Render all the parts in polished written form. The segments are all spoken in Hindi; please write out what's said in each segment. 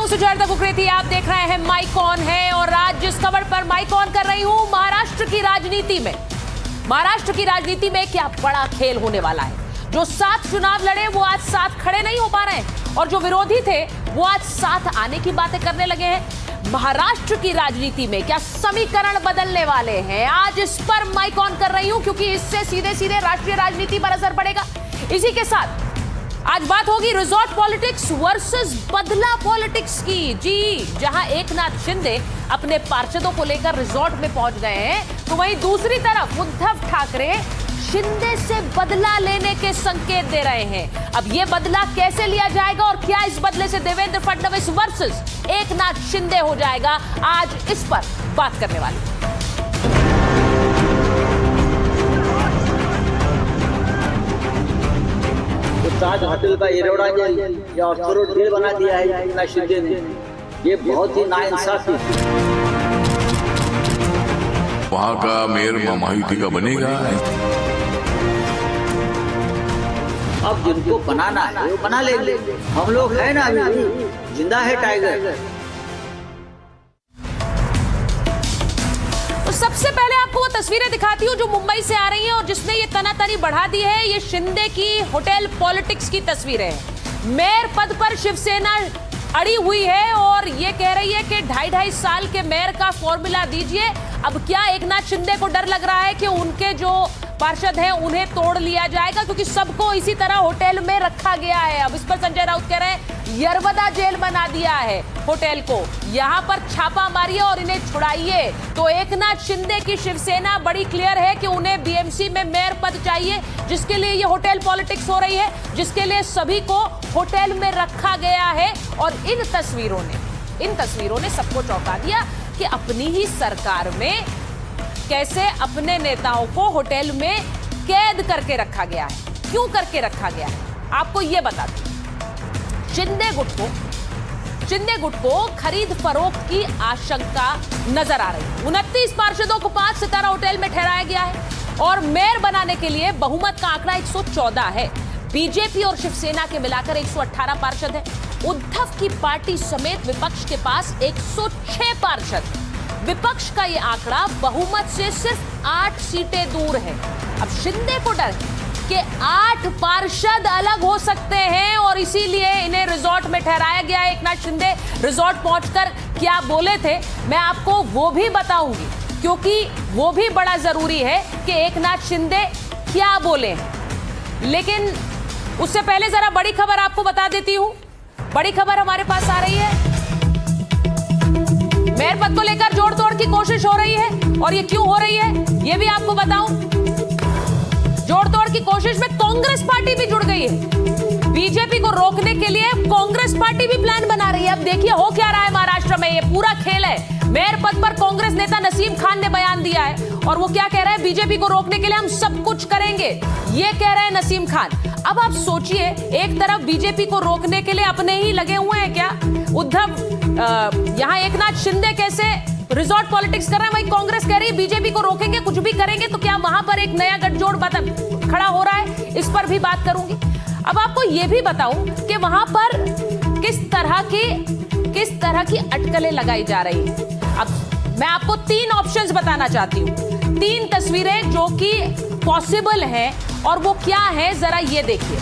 सुजाता कुकरेती, आप देख रहे हैं माइक ऑन है और आज जिस खबर पर माइक ऑन कर रही हूं, महाराष्ट्र की राजनीति में क्या बड़ा खेल होने वाला है। जो साथ चुनाव लड़े वो आज साथ खड़े नहीं हो पा रहे हैं और जो विरोधी थे वो आज साथ आने की बातें करने लगे हैं। महाराष्ट्र की राजनीति में क्या समीकरण बदलने वाले हैं, आज इस पर माइक ऑन कर रही हूं क्योंकि इससे सीधे सीधे राष्ट्रीय राजनीति पर असर पड़ेगा। इसी के साथ आज बात होगी रिजॉर्ट पॉलिटिक्स वर्सेस बदला पॉलिटिक्स की। जी, जहां एकनाथ शिंदे अपने पार्षदों को लेकर रिजॉर्ट में पहुंच गए हैं, तो वहीं दूसरी तरफ उद्धव ठाकरे शिंदे से बदला लेने के संकेत दे रहे हैं। अब यह बदला कैसे लिया जाएगा और क्या इस बदले से देवेंद्र फडणवीस वर्सेस एकनाथ शिंदे हो जाएगा, आज इस पर बात करने वाली। ताज होटल का एरोड़ा या ऑर्थोरोड डील बना दिया है एकनाथ शिंदे ने, ये बहुत ही नाइंसाफी है। वहाँ का मेयर महायुति का बनेगा। अब जिनको बनाना है वो बना लेंगे, हम लोग है ना, अभी जिंदा है टाइगर। तो सबसे पहले आपको वो तस्वीरें दिखाती हूँ जो मुंबई से आ रही हैं और जिसने ये तनातनी बढ़ा दी है। ये शिंदे की होटल पॉलिटिक्स की तस्वीरें हैं। मेयर पद पर शिवसेना अड़ी हुई है और ये कह रही है कि 2.5 साल के मेयर का फॉर्मूला दीजिए। अब क्या एकनाथ शिंदे को डर लग रहा है कि उनके जो पार्षद हैं उन्हें तोड़ लिया जाएगा, क्योंकि सबको इसी तरह होटल में रखा गया है। अब इस पर संजय राउत कह रहे हैं यरवदा जेल बना दिया है होटल को, यहाँ पर छापा मारिए और इन्हें छुड़ाइए। तो एकनाथ शिंदे की शिवसेना बड़ी क्लियर है कि उन्हें बीएमसी में मेयर पद चाहिए, जिसके लिए ये होटल पॉलिटिक्स हो रही है, जिसके लिए सभी को होटल में रखा गया है। और इन तस्वीरों ने सबको चौंका दिया कि अपनी ही सरकार में कैसे अपने नेताओं को होटल में कैद करके रखा गया है, क्यों करके रखा गया है, आपको यह बता दूं। शिंदे गुट को खरीद फरोख्त की आशंका नजर आ रही है। 29 पार्षदों को 5 सितारा होटल में ठहराया गया है और मेयर बनाने के लिए बहुमत का आंकड़ा 114 है। बीजेपी और शिवसेना के मिलाकर 118 पार्षद हैं। उद्धव की पार्टी समेत विपक्ष के पास 106 पार्षद। विपक्ष का यह आंकड़ा बहुमत से सिर्फ 8 सीटें दूर है। अब शिंदे को डर कि 8 पार्षद अलग हो सकते हैं और इसीलिए इन्हें रिजॉर्ट में ठहराया गया है। एकनाथ शिंदे रिजॉर्ट पहुंचकर क्या बोले थे मैं आपको वो भी बताऊंगी, क्योंकि वो भी बड़ा जरूरी है कि एकनाथ शिंदे क्या बोले। लेकिन उससे पहले जरा बड़ी खबर आपको बता देती हूं। बड़ी खबर हमारे पास आ रही है। मेयर पद को लेकर जोड़ तोड़ की कोशिश हो रही है और ये क्यों हो रही है ये भी आपको बताऊं। जोड़ तोड़ की कोशिश में कांग्रेस पार्टी भी जुड़ गई है। बीजेपी को रोकने के लिए कांग्रेस पार्टी भी प्लान बना रही है। अब देखिए हो क्या रहा है महाराष्ट्र में, ये पूरा खेल है। मेयर पद पर कांग्रेस नेता नसीम खान ने बयान दिया है और वो क्या कह रहे हैं, बीजेपी को रोकने के लिए हम सब कुछ करेंगे, ये कह रहे हैं नसीम खान। अब आप सोचिए, एक तरफ बीजेपी को रोकने के लिए अपने ही लगे हुए हैं क्या उद्धव, यहां एकनाथ शिंदे कैसे रिजॉर्ट पॉलिटिक्स कर रहे हैं, वहीं कांग्रेस कह रही है बीजेपी को रोकेंगे, कुछ भी करेंगे। तो क्या वहां पर एक नया गठजोड़ खड़ा हो रहा है, इस पर भी बात करूंगी। अब आपको यह भी बताऊं कि वहां पर किस तरह की अटकलें लगाई जा रही है। अब मैं आपको 3 ऑप्शंस बताना चाहती हूं, 3 तस्वीरें जो कि पॉसिबल हैं और वो क्या है जरा ये देखिए।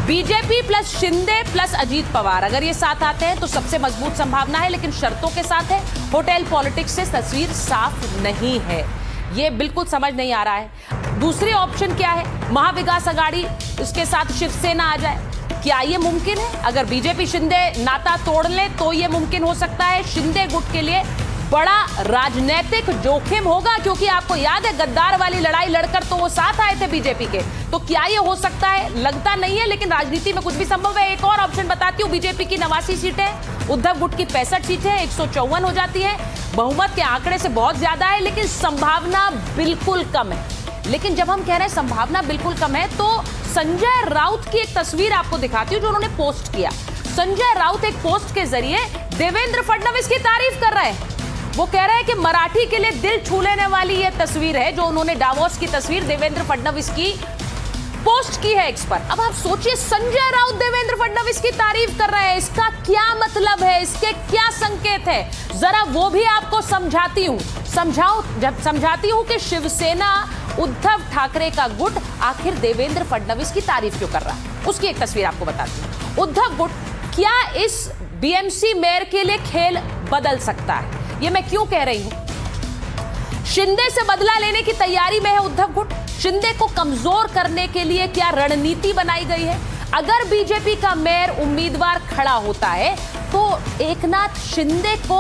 BJP plus Shinde plus Ajit Pawar अगर ये साथ आते हैं तो सबसे मजबूत संभावना है, लेकिन शर्तों के साथ है। होटल पॉलिटिक्स से तस्वीर साफ नहीं है, ये बिल्कुल समझ नहीं आ रहा है। दूसरी ऑप्शन क्या है, महाविकास आघाड़ी, इसके साथ शिवसेना आ जाए। क्या ये मुमकिन है? अगर बीजेपी शिंदे नाता तोड़ ले तो ये मुमकिन हो सकता है। शिंदे गुट के लिए बड़ा राजनीतिक जोखिम होगा, क्योंकि आपको याद है गद्दार वाली लड़ाई लड़कर तो वो साथ आए थे बीजेपी के। तो क्या ये हो सकता है? लगता नहीं है, लेकिन राजनीति में कुछ भी संभव है। एक और ऑप्शन बताती हूँ, बीजेपी की 89 सीटें, उद्धव गुट की 65 सीटें, 154 हो जाती है। बहुमत के आंकड़े से बहुत ज्यादा है, लेकिन संभावना बिल्कुल कम है। लेकिन जब हम कह रहे हैं संभावना बिल्कुल कम है, तो संजय राउत की एक तस्वीर आपको दिखाती हूँ जो उन्होंने पोस्ट किया। संजय राउत एक पोस्ट के जरिए देवेंद्र फडणवीस की तारीफ कर रहे हैं। वो कह रहे हैं कि मराठी के लिए दिल छू लेने वाली ये तस्वीर है जो उन्होंने, डावोस की तस्वीर देवेंद्र फडणवीस की पोस्ट की है एक्स पर। अब आप सोचिए, संजय राउत देवेंद्र फडणवीस की तारीफ कर रहे हैं, इसका क्या मतलब है, इसके क्या संकेत है, जरा वो भी आपको समझाती हूं कि शिवसेना उद्धव ठाकरे का गुट आखिर देवेंद्र फडणवीस की तारीफ क्यों कर रहा है। उसकी एक तस्वीर आपको बताती हूं। उद्धव गुट क्या इस बीएमसी मेयर के लिए खेल बदल सकता है, ये मैं क्यों कह रही हूं। शिंदे से बदला लेने की तैयारी में है उद्धव गुट। शिंदे को कमजोर करने के लिए क्या रणनीति बनाई गई है। अगर बीजेपी का मेयर उम्मीदवार खड़ा होता है तो एकनाथ शिंदे को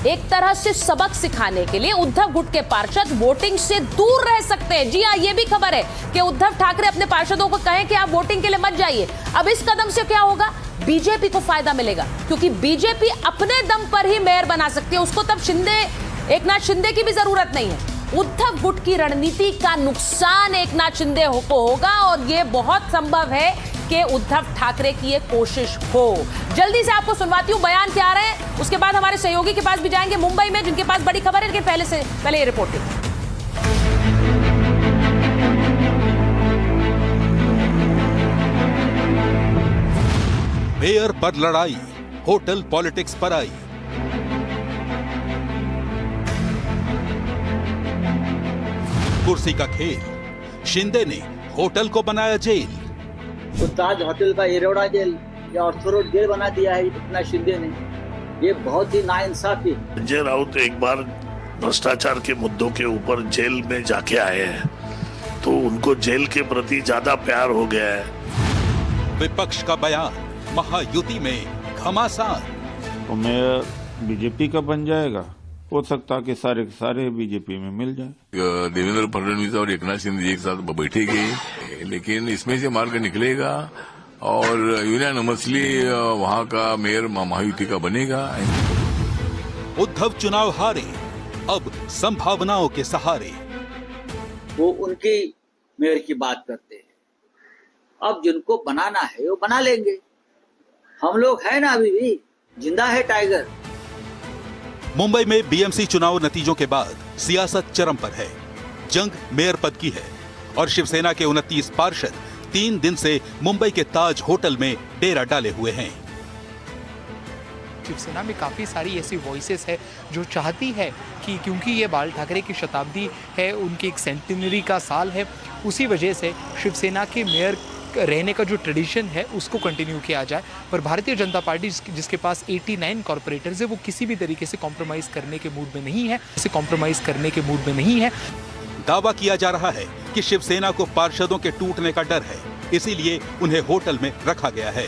एक तरह से सबक सिखाने के लिए उद्धव गुट के पार्षद वोटिंग से दूर रह सकते हैं। जी हां, यह भी खबर है कि उद्धव ठाकरे अपने पार्षदों को कहें कि आप वोटिंग के लिए मत जाइए। अब इस कदम से क्या होगा, बीजेपी को फायदा मिलेगा, क्योंकि बीजेपी अपने दम पर ही मेयर बना सकती है, उसको तब एकनाथ शिंदे की भी जरूरत नहीं है। उद्धव गुट की रणनीति का नुकसान एकनाथ शिंदे को होगा और यह बहुत संभव है कि उद्धव ठाकरे की ये कोशिश हो। जल्दी से आपको सुनवाती हूं बयान क्या आ रहे हैं, उसके बाद हमारे सहयोगी के पास भी जाएंगे मुंबई में, जिनके पास बड़ी खबर है। लेकिन पहले ये रिपोर्ट देखिए। मेयर पर लड़ाई, होटल पॉलिटिक्स पर आई। कुर्सी का खेल, शिंदे ने होटल को बनाया जेल। तो ताज होटल का एरोड़ा जेल या ऑर्थो जेल बना दिया है इतना शिंदे ने। ये बहुत ही नाइंसाफी। संजय राउत एक बार भ्रष्टाचार के मुद्दों के ऊपर जेल में जाके आए हैं, तो उनको जेल के प्रति ज्यादा प्यार हो गया है। विपक्ष का बयान, महायुति में घमासान। तो मेयर बीजेपी का बन जाएगा, हो सकता कि सारे के सारे बीजेपी में मिल जाए। देवेंद्र फडणवीस और एकनाथ शिंदे एक साथ बैठेंगे, लेकिन इसमें से मार्ग निकलेगा और यूनानिमसली वहां का मेयर महायुति का बनेगा। उद्धव चुनाव हारे, अब संभावनाओं के सहारे। वो उनकी मेयर की बात करते हैं, अब जिनको बनाना है वो बना लेंगे। हम लोग है ना, अभी भी जिंदा है टाइगर। मुंबई में बीएमसी चुनाव नतीजों के बाद सियासत चरम पर है। जंग मेयर पद की है और शिवसेना के 29 पार्षद 3 दिन से मुंबई के ताज होटल में डेरा डाले हुए हैं। शिवसेना में काफ़ी सारी ऐसी वॉइसेस है जो चाहती है कि क्योंकि ये बाल ठाकरे की शताब्दी है, उनकी एक सेंटिनरी का साल है, उसी वजह से शिवसेना के मेयर रहने का जो ट्रेडिशन है उसको कंटिन्यू किया जाए। पर भारतीय जनता पार्टी जिसके पास 89 कॉर्पोरेटर्स है, वो किसी भी तरीके से कॉम्प्रोमाइज करने के मूड में नहीं है। दावा किया जा रहा है कि शिवसेना को पार्षदों के टूटने का डर है, इसीलिए उन्हें होटल में रखा गया है।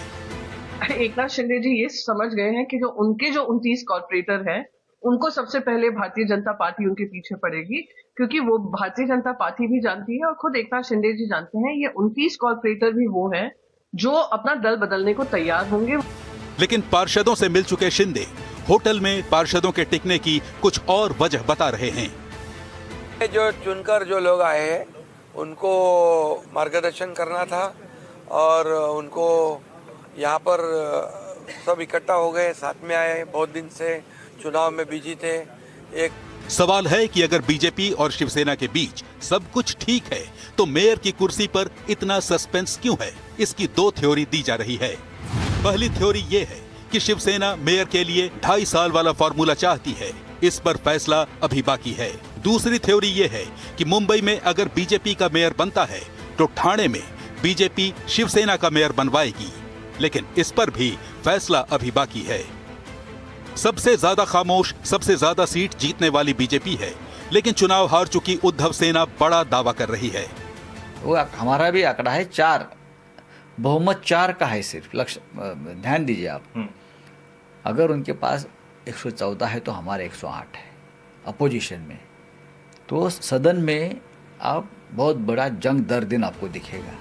एकनाथ शिंदे जी ये समझ गए हैं कि जो 29 कॉर्पोरेटर हैं, उनको सबसे पहले भारतीय जनता पार्टी उनके पीछे पड़ेगी, क्योंकि वो भारतीय जनता पार्टी भी जानती है और खुद एकनाथ शिंदे जी जानते हैं ये 29 कॉर्पोरेटर भी वो हैं जो अपना दल बदलने को तैयार होंगे। लेकिन पार्षदों से मिल चुके शिंदे होटल में पार्षदों के टिकने की कुछ और वजह बता रहे हैं। जो चुनकर जो लोग आए हैं उनको मार्गदर्शन करना था और उनको यहाँ पर सब इकट्ठा हो गए, साथ में आए, बहुत दिन से चुनाव में बिजी थे। एक सवाल है कि अगर बीजेपी और शिवसेना के बीच सब कुछ ठीक है तो मेयर की कुर्सी पर इतना सस्पेंस क्यों है। इसकी 2 थ्योरी दी जा रही है। पहली थ्योरी ये है कि शिवसेना मेयर के लिए 2.5 साल वाला फॉर्मूला चाहती है, इस पर फैसला अभी बाकी है। दूसरी थ्योरी ये है कि मुंबई में अगर बीजेपी का मेयर बनता है तो ठाणे में बीजेपी शिवसेना का मेयर बनवाएगी, लेकिन इस पर भी फैसला अभी बाकी है। सबसे ज्यादा खामोश, सबसे ज्यादा सीट जीतने वाली बीजेपी है, लेकिन चुनाव हार चुकी उद्धव सेना बड़ा दावा कर रही है। वो हमारा भी आंकड़ा है 4, बहुमत 4 का है सिर्फ। लक्ष्य ध्यान दीजिए आप, अगर उनके पास 114 है तो हमारे 108 है अपोजिशन में, तो सदन में आप बहुत बड़ा जंग दर दिन आपको दिखेगा।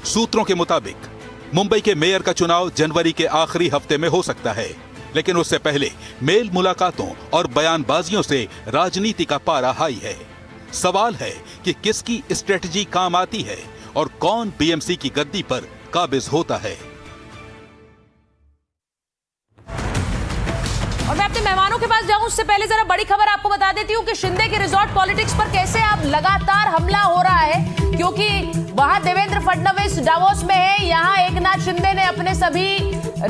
सूत्रों के मुताबिक मुंबई के मेयर का चुनाव जनवरी के आखिरी हफ्ते में हो सकता है, लेकिन उससे पहले मेल मुलाकातों और बयानबाजियों से राजनीति का पारा हाई है। सवाल है कि किसकी स्ट्रेटजी काम आती है और कौन बीएमसी की गद्दी पर काबिज होता है। और मैं अपने मेहमानों के पास जाऊं उससे पहले जरा बड़ी खबर आपको बता देती हूं कि शिंदे के रिजॉर्ट पॉलिटिक्स पर कैसे अब लगातार हमला हो रहा है, क्योंकि वहां देवेंद्र फडणवीस डावोस में है, यहाँ एकनाथ शिंदे ने अपने सभी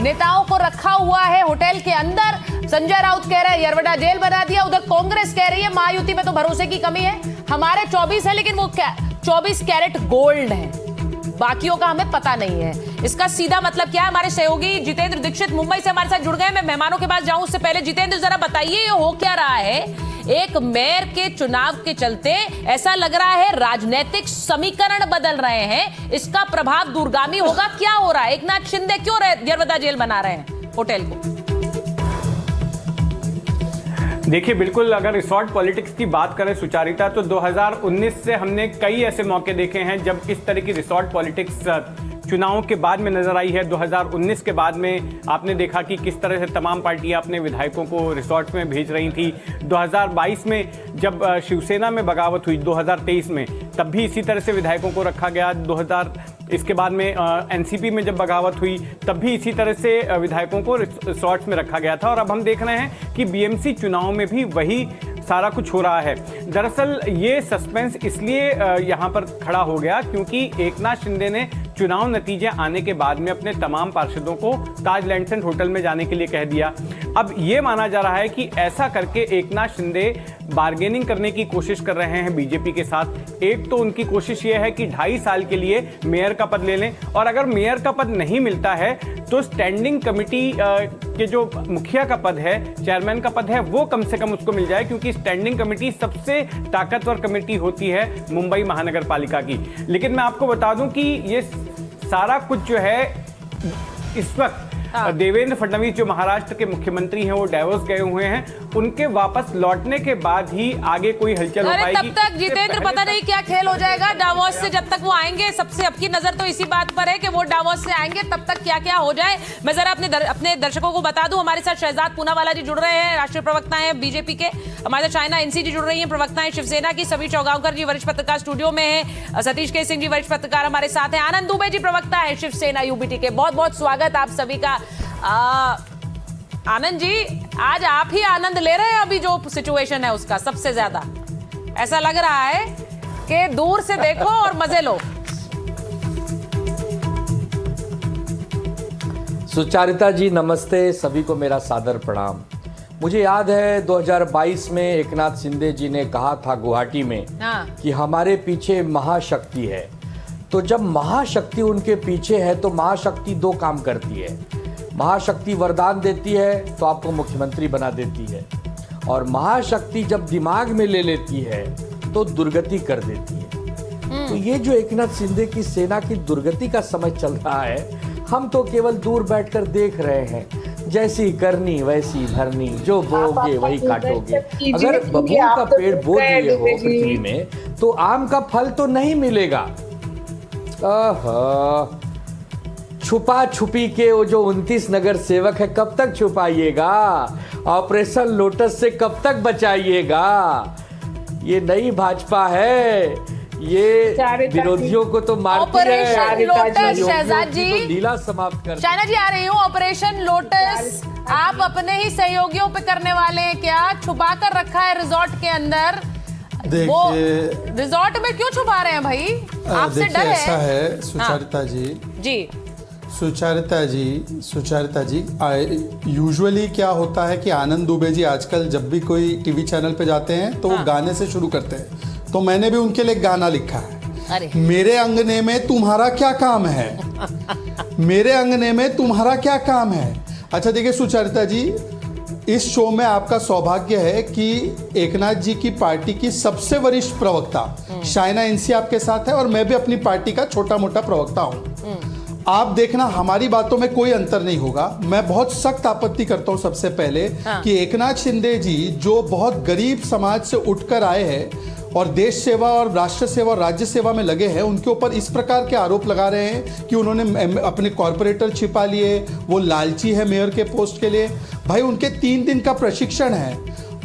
नेताओं को रखा हुआ है होटल के अंदर। संजय राउत कह रहे हैं यरवड़ा जेल बना दिया, उधर कांग्रेस कह रही है महायुति में तो भरोसे की कमी है, हमारे 24 है लेकिन वो 24 कैरेट गोल्ड है, बाकियों का हमें पता नहीं है। इसका सीधा मतलब क्या है? हमारे सहयोगी जितेंद्र दीक्षित मुंबई से हमारे साथ जुड़ गए। मैं मेहमानों के पास जाऊं उससे पहले जितेंद्र जरा बताइए ये हो क्या रहा है? एक मेयर के चुनाव के चलते ऐसा लग रहा है राजनीतिक समीकरण बदल रहे हैं, इसका प्रभाव दूरगामी होगा। क्या हो रहा है? एकनाथ शिंदे क्यों यरवदा जेल बना रहे हैं होटल को? देखिए, बिल्कुल अगर रिसोर्ट पॉलिटिक्स की बात करें सुचारिता, तो 2019 से हमने कई ऐसे मौके देखे हैं जब इस तरह की रिसोर्ट पॉलिटिक्स चुनावों के बाद में नजर आई है। 2019 के बाद में आपने देखा कि किस तरह से तमाम पार्टियां अपने विधायकों को रिसोर्ट्स में भेज रही थी। 2022 में जब शिवसेना में बगावत हुई 2023 में, तब भी इसी तरह से विधायकों को रखा गया। इसके बाद में एनसीपी में जब बगावत हुई तब भी इसी तरह से विधायकों को रिसोर्ट्स में रखा गया था। और अब हम देख रहे हैं कि बीएमसी चुनाव में भी वही सारा कुछ हो रहा है। दरअसल ये सस्पेंस इसलिए यहाँ पर खड़ा हो गया क्योंकि एकनाथ शिंदे ने चुनाव नतीजे आने के बाद में अपने तमाम पार्षदों को ताज लैंडसेंट होटल में जाने के लिए कह दिया। अब ये माना जा रहा है कि ऐसा करके एकनाथ शिंदे बार्गेनिंग करने की कोशिश कर रहे हैं बीजेपी के साथ। एक तो उनकी कोशिश ये है कि 2.5 साल के लिए मेयर का पद ले लें, और अगर मेयर का पद नहीं मिलता है तो स्टैंडिंग कमेटी के जो मुखिया का पद है, चेयरमैन का पद है, वो कम से कम उसको मिल जाए, क्योंकि स्टैंडिंग कमेटी सबसे ताकतवर कमेटी होती है मुंबई महानगर पालिका की। लेकिन मैं आपको बता दूं कि ये सारा कुछ जो है इस वक्त देवेंद्र फडणवीस जो महाराष्ट्र के मुख्यमंत्री हैं वो डावोस गए हुए हैं, उनके वापस लौटने के बाद ही आगे कोई हलचल हो पाएगी। तब तक जितेंद्र पता नहीं क्या खेल हो जाएगा डावोस से, जब तक वो आएंगे। सबसे अब की नजर तो इसी बात पर है कि वो डावोस से आएंगे, तब तक क्या क्या हो जाए। मैं जरा अपने दर्शकों को बता दूं, हमारे साथ शहजाद पूनावाला जी जुड़ रहे हैं, राष्ट्रीय प्रवक्ता है बीजेपी के। हमारे साथ चाइना एनसी जी जुड़ रही है, प्रवक्ता है शिवसेना की। सभी चौगांवकर जी वरिष्ठ पत्रकार स्टूडियो में है। सतीश के सिंह जी वरिष्ठ पत्रकार हमारे साथ हैं। आनंद दुबे जी प्रवक्ता है शिवसेना यूबीटी के। बहुत बहुत स्वागत आप सभी का। आनंद जी, आज आप ही आनंद ले रहे हैं अभी जो सिचुएशन है उसका सबसे ज्यादा। ऐसा लग रहा है कि दूर से देखो और मजे लो। सुचारिता जी नमस्ते, सभी को मेरा सादर प्रणाम। मुझे याद है 2022 में एकनाथ शिंदे जी ने कहा था गुवाहाटी में कि हमारे पीछे महाशक्ति है। तो जब महाशक्ति उनके पीछे है तो महाशक्ति 2 काम करती है। महाशक्ति वरदान देती है तो आपको मुख्यमंत्री बना देती है, और महाशक्ति जब दिमाग में ले लेती है तो दुर्गति कर देती है। तो ये जो एकनाथ शिंदे की सेना की दुर्गति का समय चल रहा है, हम तो केवल दूर बैठकर देख रहे हैं। जैसी करनी वैसी भरनी, जो बोओगे वही काटोगे। अगर बबूल का पेड़ बो दिए हो पृथ्वी में तो आम का फल तो नहीं मिलेगा। छुपा छुपी के वो जो 29 नगर सेवक है, कब तक छुपाइएगा? ऑपरेशन लोटस से कब तक बचाइएगा? ये नई भाजपा है, ये विरोधियों को तो मारती है। ऑपरेशन लोटस, शहजाद जी तो लीला समाप्त कर। चाइना जी आ रही हूँ। ऑपरेशन लोटस आप अपने ही सहयोगियों पे करने वाले हैं क्या? छुपा कर रखा है रिजॉर्ट के अंदर। वो रिजॉर्ट में क्यों छुपा रहे हैं भाई? आपसे डर है? ऐसा है सुचारिता जी, सुचारिता जी यूजुअली क्या होता है कि आनंद दुबे जी आजकल जब भी कोई टीवी चैनल पे जाते हैं तो वो गाने से शुरू करते हैं। तो मैंने भी उनके लिए गाना लिखा है। मेरे अंगने में तुम्हारा क्या काम है, मेरे अंगने में तुम्हारा क्या काम है। अच्छा देखिए सुचारिता जी, इस शो में आपका सौभाग्य है कि एकनाथ जी की पार्टी की सबसे वरिष्ठ प्रवक्ता चाइना एनसी आपके साथ है, और मैं भी अपनी पार्टी का छोटा मोटा प्रवक्ता हूं। आप देखना हमारी बातों में कोई अंतर नहीं होगा। मैं बहुत सख्त आपत्ति करता हूं सबसे पहले कि एकनाथ शिंदे जी जो बहुत गरीब समाज से उठकर आए हैं और देश सेवा और राष्ट्र सेवा और राज्य सेवा में लगे हैं, उनके ऊपर इस प्रकार के आरोप लगा रहे हैं कि उन्होंने अपने कॉर्पोरेटर छिपा लिए, वो लालची है मेयर के पोस्ट के लिए। भाई उनके 3 दिन का प्रशिक्षण है,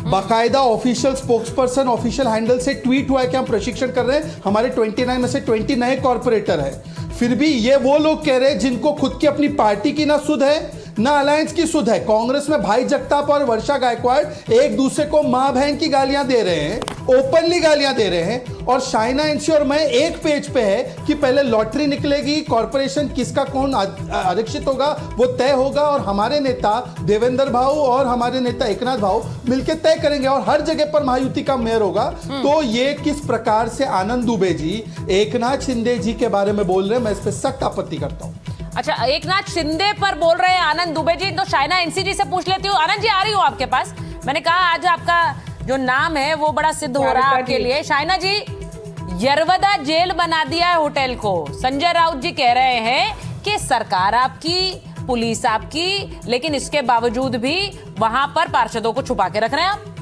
बाकायदा ऑफिशियल स्पोक्सपर्सन ऑफिशियल हैंडल से ट्वीट हुआ है कि हम प्रशिक्षण कर रहे हैं, हमारे 29 में से 20 नए कॉर्पोरेटर है। फिर भी ये वो लोग कह रहे हैं जिनको खुद की अपनी पार्टी की ना सुध है, ना अलायंस की सुध है। कांग्रेस में भाई जगताप और वर्षा गायकवाड़ एक दूसरे को मां बहन की गालियां दे रहे हैं, ओपनली गालियां दे रहे हैं। और शाइना एनसी और मैं एक पेज पे है कि पहले लॉटरी निकलेगी, कॉर्पोरेशन किसका कौन आरक्षित होगा वो तय होगा, और हमारे नेता देवेंद्र भाऊ और हमारे नेता एकनाथ भाऊ मिलकर तय करेंगे, और हर जगह पर महायुति का मेयर होगा। तो ये किस प्रकार से आनंद दुबे जी एकनाथ शिंदे जी के बारे में बोल रहे हैं, मैं इस पर सख्त आपत्ति करता हूं। अच्छा, एकनाथ शिंदे पर बोल रहे हैं आनंद दुबे जी, तो शाइना एनसी जी से पूछ लेती हूँ। आनंद जी, आ रही हूँ आपके पास। मैंने कहा आज आपका जो नाम है वो बड़ा सिद्ध हो रहा है आपके लिए। शाइना जी, यरवदा जेल बना दिया है होटल को। संजय राउत जी कह रहे हैं कि सरकार आपकी, पुलिस आपकी, लेकिन इसके बावजूद भी वहां पर पार्षदों को छुपा के रख रहे हैं आप।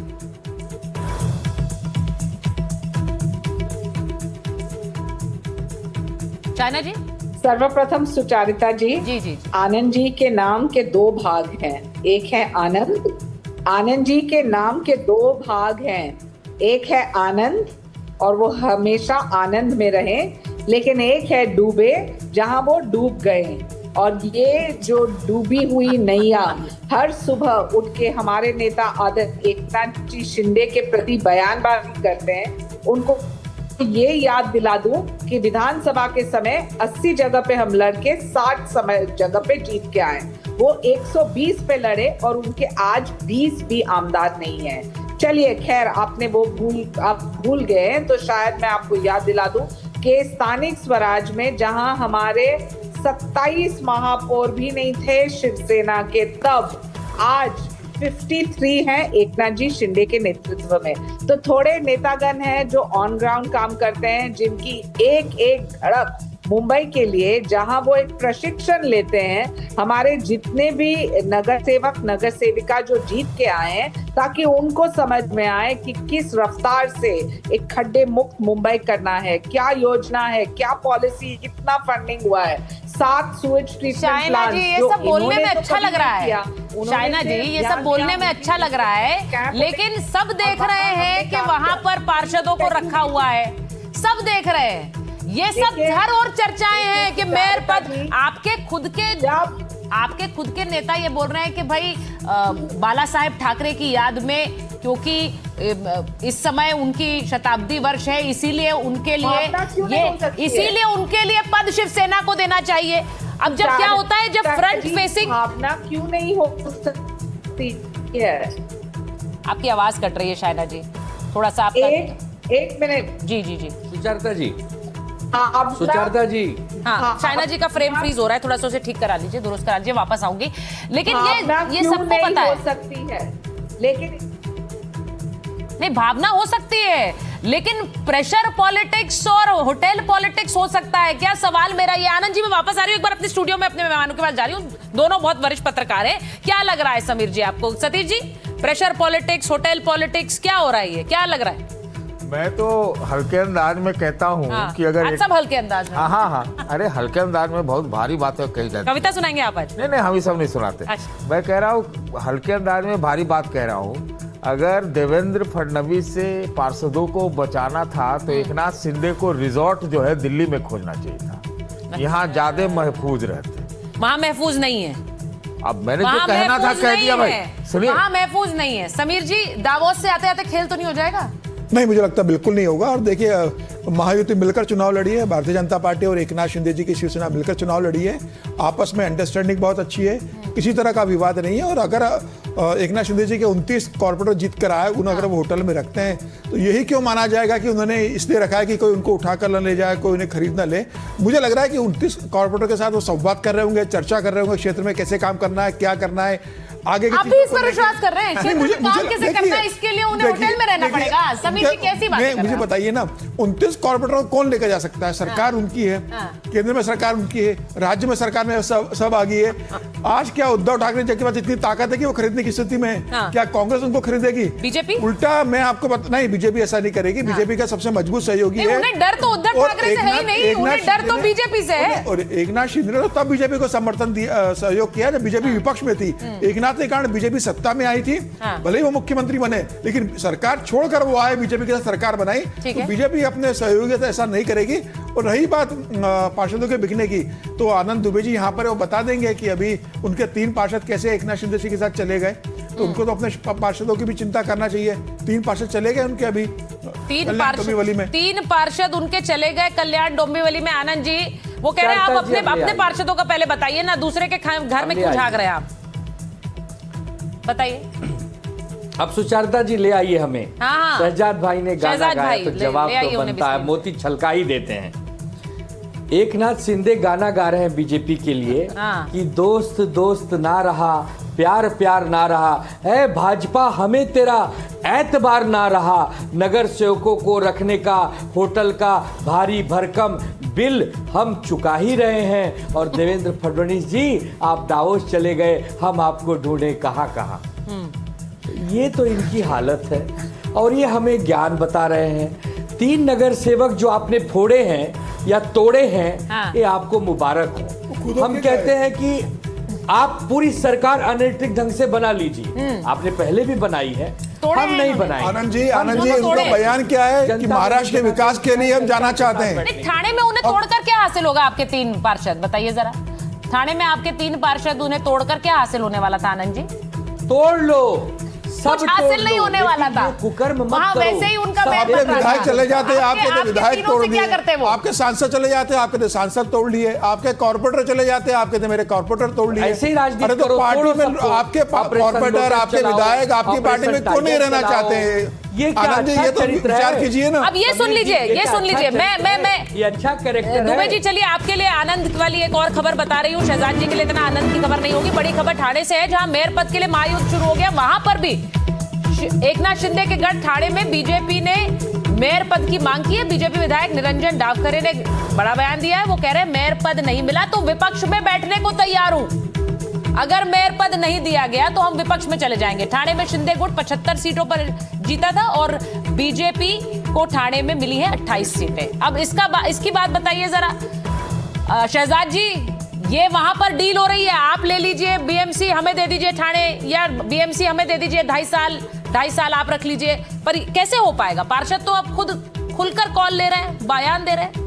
शाइना जी, सर्वप्रथम सुचारिता जी, जी आनंद जी के नाम के दो भाग हैं। एक है आनंद, आनंद जी के नाम के दो भाग हैं। एक है आनंद और वो हमेशा आनंद में रहे, लेकिन एक है डूबे जहां वो डूब गए। और ये जो डूबी हुई नैया हर सुबह उठ के हमारे नेता आदरणीय एकनाथ जी शिंदे के प्रति बयानबाजी करते हैं, उनको ये याद दिला दूं कि विधानसभा के समय 80 जगह पे हम लड़के 60 समय जगह पे जीत के आए। वो 120 पे लड़े और उनके आज 20 भी आमदार नहीं है। चलिए खैर, आपने वो आप भूल गए हैं, तो शायद मैं आपको याद दिला दूं कि स्थानिक स्वराज में जहां हमारे 27 महापौर भी नहीं थे शिवसेना के, तब आज 53 हैं एकनाथ जी शिंदे के नेतृत्व में। तो थोड़े नेतागण हैं जो ऑन ग्राउंड काम करते हैं, जिनकी एक एक धड़क मुंबई के लिए, जहां वो एक प्रशिक्षण लेते हैं हमारे जितने भी नगर सेवक नगर सेविका जो जीत के आए हैं, ताकि उनको समझ में आए कि किस रफ्तार से एक खड्डे मुक्त मुंबई करना है, क्या योजना है, क्या पॉलिसी, कितना फंडिंग हुआ है, 7 सुएज ट्रीटमेंट प्लांट। जी, ये सब बोलने में अच्छा लग रहा है शाइना जी, ये सब बोलने में अच्छा लग रहा है, लेकिन सब देख रहे हैं कि वहां पर पार्षदों को रखा हुआ है, सब देख रहे हैं। ये सब हर और चर्चाएं हैं कि मेयर पद, आपके खुद के नेता ये बोल रहे हैं कि भाई बाला साहेब ठाकरे की याद में, क्योंकि इस समय उनकी शताब्दी वर्ष है, इसीलिए उनके लिए पद शिवसेना को देना चाहिए। अब जब क्या होता है, जब फ्रंट फेसिंग, भावना क्यों नहीं हो सकती है? आपकी आवाज कट रही है शाइना जी, थोड़ा सा आपका एक मिनट। जी सुचारिता जी, सुचारिता जी, हाँ, शाइना जी का फ्रेम फ्रीज हो रहा है, थोड़ा सा उसे ठीक करा लीजिए, दुरुस्त करा लीजिए, वापस आऊंगी। लेकिन ये सबको पता है, हो सकती है, लेकिन नहीं, भावना हो सकती है, लेकिन प्रेशर पॉलिटिक्स और होटल पॉलिटिक्स हो सकता है क्या? सवाल मेरा ये। आनंद जी, मैं वापस आ रही हूँ एक बार अपने स्टूडियो में, अपने मेहमानों के पास जा रही हूँ, दोनों बहुत वरिष्ठ पत्रकार हैं। क्या लग रहा है समीर जी आपको? Satish ji, pressure politics, hotel politics क्या हो रहा है, ये क्या लग रहा है? मैं तो हल्के अंदाज में कहता हूँ कि अगर सब हल्के अंदाज में, हाँ, अरे हल्के अंदाज में बहुत भारी बातें कही जाती। कविता सुनाएंगे आप आज? नहीं, हम ये सब नहीं सुनाते। मैं कह रहा हूँ हल्के अंदाज में भारी बात कह रहा हूँ। अगर देवेंद्र फडणवीस से पार्षदों को बचाना था तो एकनाथ शिंदे को रिजॉर्ट जो है दिल्ली में खोजना चाहिए था, यहाँ ज्यादा महफूज रहते। वहाँ महफूज नहीं है। अब मैंने जो कहना था कह दिया भाई, सुनिए। वहाँ महफूज नहीं है। समीर जी, दावोस से आते आते खेल तो नहीं हो जाएगा? नहीं, मुझे लगता बिल्कुल नहीं होगा। और देखिए, महायुति मिलकर चुनाव लड़ी है, भारतीय जनता पार्टी और एकनाथ शिंदे जी की शिवसेना मिलकर चुनाव लड़ी है, आपस में अंडरस्टैंडिंग बहुत अच्छी है, किसी तरह का विवाद नहीं है। और अगर एकनाथ शिंदे जी के 29 कॉर्पोरेटर जीत कर आए, उन्हें अगर वो होटल में रखते हैं तो यही क्यों माना जाएगा कि उन्होंने इसलिए रखा है कि कोई उनको उठाकर न ले जाए, कोई उन्हें खरीद न ले। मुझे लग रहा है कि 29 कॉर्पोरेटर के साथ वो संवाद कर रहे होंगे, चर्चा कर रहे होंगे, क्षेत्र में कैसे काम करना है, क्या करना है आगे। आप भी इस पर विश्वास कर रहे हैं? काम कैसे करना है, इसके लिए उन्हें होटल में रहना पड़ेगा। समीर जी, कैसी बात है? मुझे बताइए ना, 29 कॉर्पोरेटर को कौन लेकर जा सकता है? सरकार उनकी है, केंद्र में सरकार उनकी है, राज्य में सरकार में सब आ गई है। आज क्या उद्धव ठाकरे जी के पास इतनी ताकत है कि वो खरीदने की स्थिति में हाँ। क्या कांग्रेस उनको खरीदेगी? बीजेपी उल्टा मैं आपको नहीं, बीजेपी ऐसा नहीं करेगी। बीजेपी का सबसे मजबूत सहयोगी है। उन्हें डर तो उद्धव ठाकरे से है ही नहीं, उन्हें डर तो बीजेपी से है। और एकनाथ शिंदे ने तो तब बीजेपी को समर्थन सहयोग किया जब बीजेपी विपक्ष में थी। एकनाथ के कारण बीजेपी सत्ता में आई थी, भले ही वो मुख्यमंत्री बने, लेकिन सरकार छोड़कर वो आए, बीजेपी के साथ सरकार बनाई। तो बीजेपी अपने सहयोगी से ऐसा नहीं करेगी। और रही बात पार्षदों के बिकने की, तो आनंद दुबे जी यहाँ पर वो बता देंगे कि अभी उनके 3 पार्षद कैसे एकनाथ शिंदे जी के साथ चले गए। तो उनको तो अपने पार्षदों की भी चिंता करना चाहिए। 3 पार्षद चले गए उनके अभी 3 पार्षद उनके चले गए कल्याण डोंबिवली में। आनंद जी वो कह रहे हैं आप अपने पार्षदों का पहले बताइए ना, दूसरे के घर में क्यों झांक रहे हैं आप, बताइए। अब सुचारिता जी ले आइए हमें। हाँ। शहजाद भाई ने गाना गाया तो जवाब तो बनता है, मोती छलका ही देते हैं। एकनाथ शिंदे गाना गा रहे हैं बीजेपी के लिए कि दोस्त दोस्त ना रहा, प्यार प्यार ना रहा है, भाजपा हमें तेरा एतबार ना रहा, नगर सेवकों को रखने का होटल का भारी भरकम बिल हम चुका ही रहे हैं, और देवेंद्र फडणवीस जी आप दावोस चले गए, हम आपको ढूंढे कहाँ कहाँ। ये तो इनकी हालत है, और ये हमें ज्ञान बता रहे हैं। 3 नगर सेवक जो आपने फोड़े हैं या तोड़े हैं, ये आपको मुबारक हो। हम कहते हैं कि आप पूरी सरकार अनैतिक ढंग से बना लीजिए, आपने पहले भी बनाई है, हम नहीं बनाए। आनंद जी उनका बयान क्या है कि महाराष्ट्र के विकास के लिए हम जाना चाहते हैं। थाने में उन्हें तोड़कर क्या हासिल होगा? आपके 3 पार्षद बताइए जरा, थाने में आपके 3 पार्षद, उन्हें तोड़कर क्या हासिल होने वाला था? आनंद जी तोड़ लो, कुछ हासिल नहीं होने वाला था। कुकर्म मत करो। वैसे ही उनका विधायक चले जाते हैं, आपके विधायक तोड़ क्या करते हैं वो? आपके सांसद चले जाते हैं, आपके सांसद तोड़ लिए, आपके कॉर्पोरेटर चले जाते हैं, आपके मेरे कॉर्पोरेटर तोड़ लिए। ऐसे ही राजनीति अरे तो पार्टी में आपके कॉर्पोरेटर, आपके विधायक आपकी पार्टी में क्यों नहीं रहना चाहते हैं? ये आनंद जी ये तो विचार कीजिए ना। अब ये सुन लीजिए, ये सुन लीजिए। मैं ये अच्छा कैरेक्टर है। दुबे जी चलिए आपके लिए आनंद वाली एक और खबर बता रही हूँ। शहजाद जी के लिए इतना आनंद की खबर नहीं होगी। बड़ी खबर ठाणे से है, जहां मेयर पद के लिए महायुद्ध शुरू हो गया। वहां पर भी एकनाथ शिंदे के गढ़ ठाणे में बीजेपी ने मेयर पद की मांग की है। बीजेपी विधायक निरंजन डावखरे ने बड़ा बयान दिया है। वो कह रहे हैं मेयर पद नहीं मिला तो विपक्ष में बैठने को तैयार हूं, अगर मेयर पद नहीं दिया गया तो हम विपक्ष में चले जाएंगे। ठाणे में शिंदे गुट 75 सीटों पर जीता था और बीजेपी को ठाणे में मिली है 28 सीटें। अब इसकी बात बताइए जरा शहजाद जी, ये वहां पर डील हो रही है, आप ले लीजिए बीएमसी, हमें दे दीजिए ठाणे, या बीएमसी हमें दे दीजिए 2.5 साल आप रख लीजिए, पर कैसे हो पाएगा? पार्षद तो अब खुद खुलकर कॉल ले रहे हैं, बयान दे रहे हैं।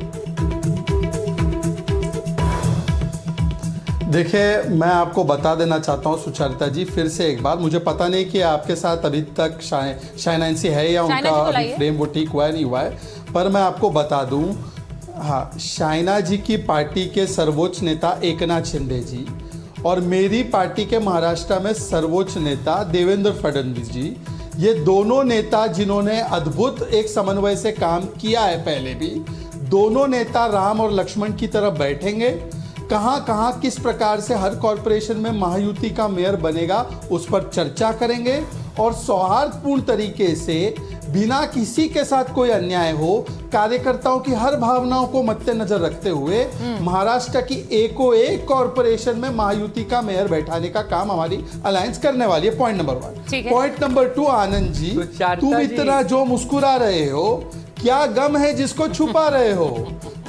देखिए, मैं आपको बता देना चाहता हूँ सुचारिता जी, फिर से एक बार, मुझे पता नहीं कि आपके साथ अभी तक शाइनांसी है या उनका अभी फ्रेम वो ठीक हुआ है नहीं हुआ है, पर मैं आपको बता दूं, हाँ, शाइना जी की पार्टी के सर्वोच्च नेता एकनाथ शिंदे जी और मेरी पार्टी के महाराष्ट्र में सर्वोच्च नेता देवेंद्र फडणवीस जी, ये दोनों नेता जिन्होंने अद्भुत एक समन्वय से काम किया है पहले भी, दोनों नेता राम और लक्ष्मण की तरफ बैठेंगे। कहाँ कहाँ किस प्रकार से हर कॉरपोरेशन में महायुति का मेयर बनेगा उस पर चर्चा करेंगे और सौहार्दपूर्ण तरीके से बिना किसी के साथ कोई अन्याय हो, कार्यकर्ताओं की हर भावनाओं को मद्देनजर रखते हुए महाराष्ट्र की एको एक कॉरपोरेशन में महायुति का मेयर बैठाने का काम हमारी अलायंस करने वाली है। Point number 1। Point number 2, Anand ji, तुम इतना जो मुस्कुरा रहे हो, क्या गम है जिसको छुपा रहे हो?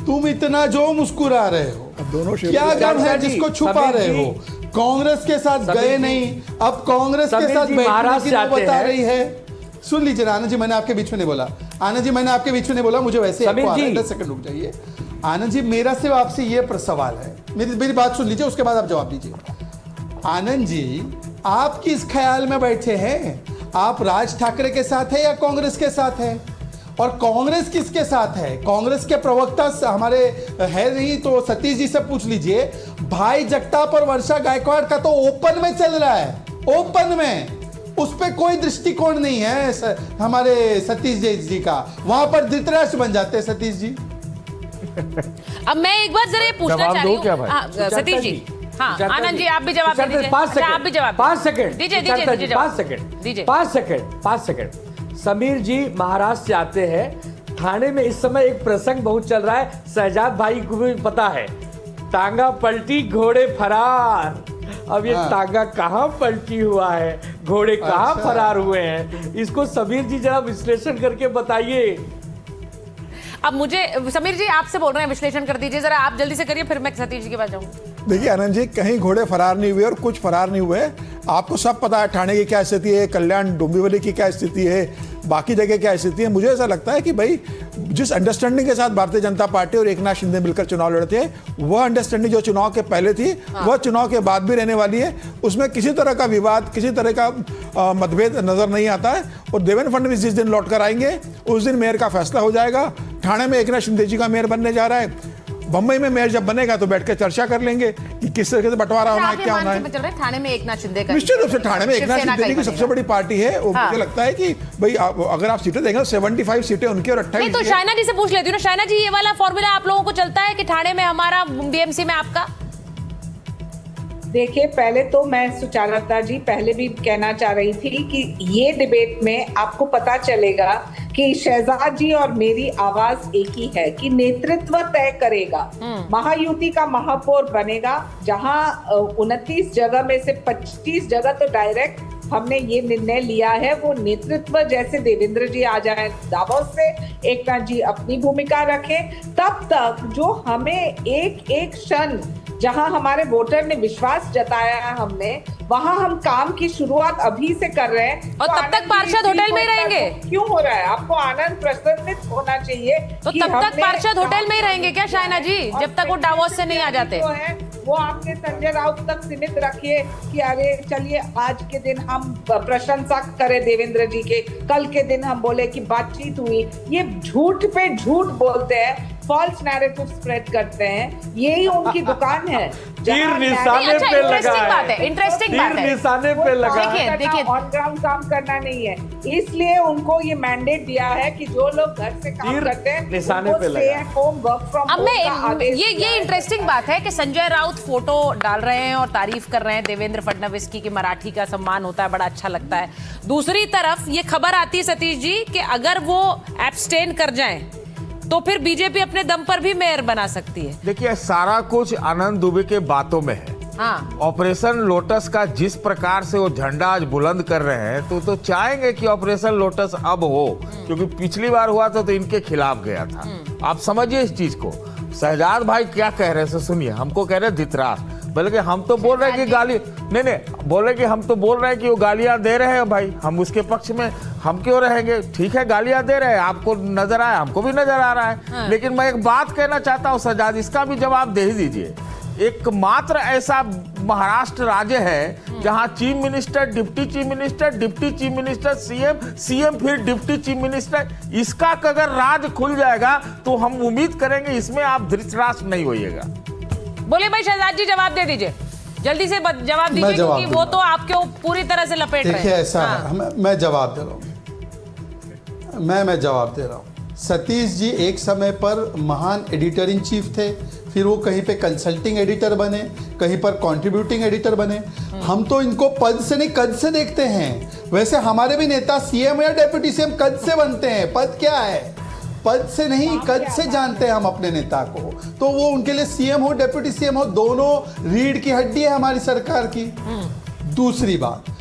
तुम इतना जो मुस्कुरा रहे हो, क्या गम है जिसको छुपा रहे हो? कांग्रेस के साथ गए नहीं, अब कांग्रेस के साथ बैठने की नौबत बता रही है। सुन लीजिए आनंद जी, मैंने आपके बीच में नहीं बोला। आनंद जी, मैंने आपके बीच में नहीं बोला, मुझे वैसे 10 सेकंड रुक जाइए। आनंद जी, मेरा सिर्फ आपसे ये सवाल है, मेरी बात सुन लीजिए, उसके बाद आप जवाब दीजिए। आनंद जी, आप किस ख्याल में बैठे हैं? आप राज ठाकरे के साथ है या कांग्रेस के साथ है? और कांग्रेस किसके साथ है? कांग्रेस के प्रवक्ता हमारे है नहीं तो सतीश जी से पूछ लीजिए। भाई जगताप और वर्षा गायकवाड़ का तो ओपन में चल रहा है, ओपन में, उस पर कोई दृष्टिकोण नहीं है हमारे सतीश जी का। वहां पर धृतराष्ट्र बन जाते हैं सतीश जी। अब मैं एक बार जरा ये पूछना चाह रही हूँ सतीश जी। हाँ, आनंद जी आप भी जवाब दीजिए। 5 सेकंड, आप भी जवाब 5 सेकंड दीजिए। 5 सेकंड। समीर जी महाराष्ट्र से आते हैं। थाने में इस समय एक प्रसंग बहुत चल रहा है, शहजाद भाई को भी पता है, टांगा पलटी घोड़े फरार। अब ये तांगा कहाँ पलटी हुआ है, घोड़े कहाँ फरार हुए हैं, इसको समीर जी जरा विश्लेषण करके बताइए। अब मुझे समीर जी आपसे बोल रहे हैं, विश्लेषण कर दीजिए जरा, आप जल्दी से करिए, फिर मैं सतीश जी के पास जाऊंगी। देखिए आनंद जी, कहीं घोड़े फरार नहीं हुए और कुछ फरार नहीं हुए। आपको सब पता है ठाणे की क्या स्थिति है, कल्याण डोंबिवली की क्या स्थिति है, बाकी जगह क्या स्थिति है। मुझे ऐसा लगता है कि भाई जिस अंडरस्टैंडिंग के साथ भारतीय जनता पार्टी और एकनाथ शिंदे मिलकर चुनाव लड़ते हैं, वह अंडरस्टैंडिंग जो चुनाव के पहले थी वह चुनाव के बाद भी रहने वाली है। उसमें किसी तरह का विवाद, किसी तरह का मतभेद नजर नहीं आता है। और देवेंद्र फडणवीस जिस दिन लौट कर आएंगे उस दिन मेयर का फैसला हो जाएगा। ठाणे में एकनाथ शिंदे जी का मेयर बनने जा रहा है, बम्बई में मेयर जब बनेगा तो बैठ कर चर्चा कर लेंगे कि किस तरह से बंटवारा होना है, क्या होना है। ठाणे में एकनाथ शिंदे का, निश्चित रूप से ठाणे में एकनाथ शिंदे जी की सबसे बड़ी पार्टी है। मुझे लगता है कि भाई अगर आप सीटें देखें तो 75 सीटें उनकी और 28। तो शायना जी से पूछ लेती हूँ ना, शायना जी ये वाला फॉर्मूला आप लोगों को चलता है कि ठाणे में हमारा, बीएमसी में आपका? देखिए, पहले तो मैं सुचालता जी पहले भी कहना चाह रही थी कि ये डिबेट में आपको पता चलेगा कि शहजाद जी और मेरी आवाज एक ही है कि नेतृत्व तय करेगा। महायुति का महापौर बनेगा, जहां 29 जगह में से 25 जगह तो डायरेक्ट हमने ये निर्णय लिया है। वो नेतृत्व जैसे देवेंद्र जी आ जाए दावोस से, एकनाथ जी अपनी भूमिका रखें, तब तक जो हमें एक एक क्षण जहां हमारे वोटर ने विश्वास जताया है हमने, वहां हम काम की शुरुआत अभी से कर रहे हैं। और तब तक पार्षद होटल में ही रहेंगे? क्यों हो रहा है? आपको आनंद प्रसन्नित होना चाहिए। तो तब तक पार्षद होटल में ही रहेंगे क्या शायना जी, जब तक वो डावोस से नहीं आ जाते? वो आपने संजय राउत तक सीमित रखिए कि अरे चलिए आज के दिन हम प्रशंसा करें देवेंद्र जी के, कल के दिन हम बोले कि बातचीत हुई। ये झूठ पे झूठ बोलते हैं, फॉल्स नैरेटिव स्प्रेड करते हैं, यही उनकी दुकान है। तीर निशाने पे लगा है, इंटरेस्टिंग बात है, निशाने पे लगा है। देखिए ऑन ग्राउंड काम करना नहीं है, इसलिए उनको ये मैंडेट दिया है कि जो लोग घर से काम करते हैं निशाने पे लगा है। होम वर्क फ्रॉम होम का आदेश। ये इंटरेस्टिंग बात है कि संजय राउत फोटो डाल रहे हैं और तारीफ कर रहे हैं देवेंद्र फडणवीस की कि मराठी का सम्मान होता है, बड़ा अच्छा लगता है। दूसरी तरफ ये खबर आती है सतीश जी कि अगर वो एब्सटेन कर जाएं तो फिर बीजेपी अपने दम पर भी मेयर बना सकती है। देखिए, सारा कुछ आनंद दुबे के बातों में है। हाँ। ऑपरेशन लोटस का जिस प्रकार से वो झंडा आज बुलंद कर रहे हैं तो चाहेंगे कि ऑपरेशन लोटस अब हो, क्योंकि पिछली बार हुआ था तो इनके खिलाफ गया था। आप समझिए इस चीज को। शहजाद भाई क्या कह रहे हैं सुनिए, हमको कह रहे हैं धित्रास, बल्कि हम तो बोल रहे हैं कि गाली नहीं बोल रहे कि हम तो बोल रहे हैं कि वो गालियां दे रहे हैं भाई, हम उसके पक्ष में हम क्यों रहेंगे? ठीक है, गालियां दे रहे हैं, आपको नजर आया, हमको भी नजर आ रहा है। हाँ। लेकिन मैं एक बात कहना चाहता हूँ शहजाद, इसका भी जवाब दे ही दीजिए। एकमात्र ऐसा महाराष्ट्र राज्य है जहां chief minister, deputy chief minister, deputy chief minister, CM फिर डिप्टी चीफ मिनिस्टर, इसका अगर राज खुल जाएगा तो हम उम्मीद करेंगे इसमें आप धृतराष्ट्र नहीं होइएगा। बोले भाई शहजाद जी जवाब दे दीजिए, जल्दी से जवाब दीजिए, क्योंकि वो तो आपके पूरी तरह से लपेट रहे हैं। देखिए ऐसा है, मैं जवाब दे रहा हूँ, मैं जवाब दे रहा हूँ। सतीश जी एक समय पर महान एडिटर इन चीफ थे, फिर वो कहीं पे कंसल्टिंग एडिटर बने, कहीं पर कंट्रीब्यूटिंग एडिटर बने। हम तो इनको पद से नहीं कद से देखते हैं। वैसे हमारे भी नेता सीएम या डेप्यूटी सीएम कद से बनते हैं। पद क्या है? पद से नहीं कद से जानते हैं हम अपने नेता को। तो वो उनके लिए सीएम हो डेप्यूटी सीएम हो, दोनों रीढ़ की हड्डी है हमारी सरकार की। दूसरी बात,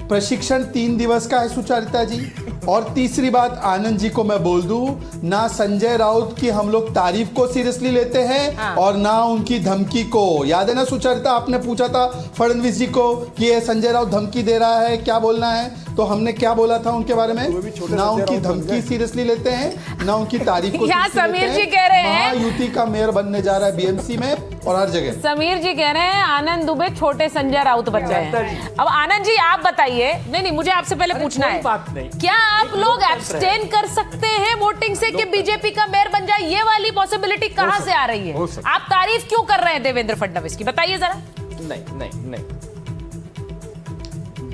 प्रशिक्षण 3 दिवस का है सुचारिता जी। और तीसरी बात, आनंद जी को मैं बोल दूं, ना संजय राउत की हम लोग तारीफ को सीरियसली लेते हैं और ना उनकी धमकी को। याद है ना सुचारिता, आपने पूछा था फडणवीस जी को कि ये संजय राउत धमकी दे रहा है, क्या बोलना है? तो हमने क्या बोला था उनके बारे में? ना उनकी धमकी सीरियसली लेते हैं, ना उनकी तारीफ को। समीर जी कह रहे हैं महायुति का मेयर बनने जा रहा है बीएमसी में और हर जगह। समीर जी कह रहे हैं आनंद दुबे छोटे संजय राउत बन गए हैं। अब आनंद जी आप बताइए। नहीं, मुझे आपसे पहले पूछना है, क्या आप लोग एब्सटेन कर सकते हैं वोटिंग से कि बीजेपी का मेयर बन जाए? ये वाली पॉसिबिलिटी कहां से आ रही है? आप तारीफ क्यों कर रहे हैं देवेंद्र फडणवीस की, बताइए जरा। नहीं,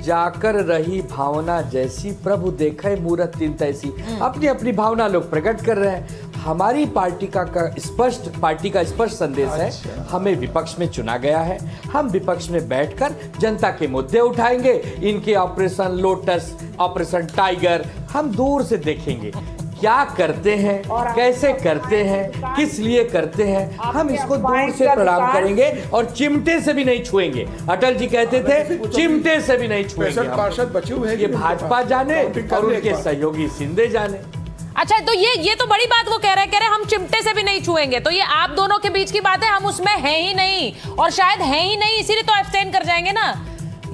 जाकर रही भावना जैसी, प्रभु देखे मूरत तीन तैसी। अपनी अपनी भावना लोग प्रकट कर रहे हैं। हमारी पार्टी का स्पष्ट संदेश है, हमें विपक्ष में चुना गया है, हम विपक्ष में बैठकर जनता के मुद्दे उठाएंगे। इनके ऑपरेशन लोटस, ऑपरेशन टाइगर हम दूर से देखेंगे। क्या करते हैं, कैसे करते हैं, किस लिए करते हैं, हम इसको दूर से प्रणाम करेंगे और चिमटे से भी नहीं छुएंगे। अटल जी कहते थे चिमटे से भी नहीं छुएंगे। पार्षद बचे हुए हैं, ये भाजपा जाने और उनके सहयोगी शिंदे जाने। अच्छा, तो ये तो बड़ी बात वो कह रहे हैं हम चिमटे से भी नहीं छुएंगे, तो ये आप दोनों के बीच की बात है, हम उसमें है ही नहीं और शायद है ही नहीं, इसीलिए तो एब्सटेन कर जाएंगे ना।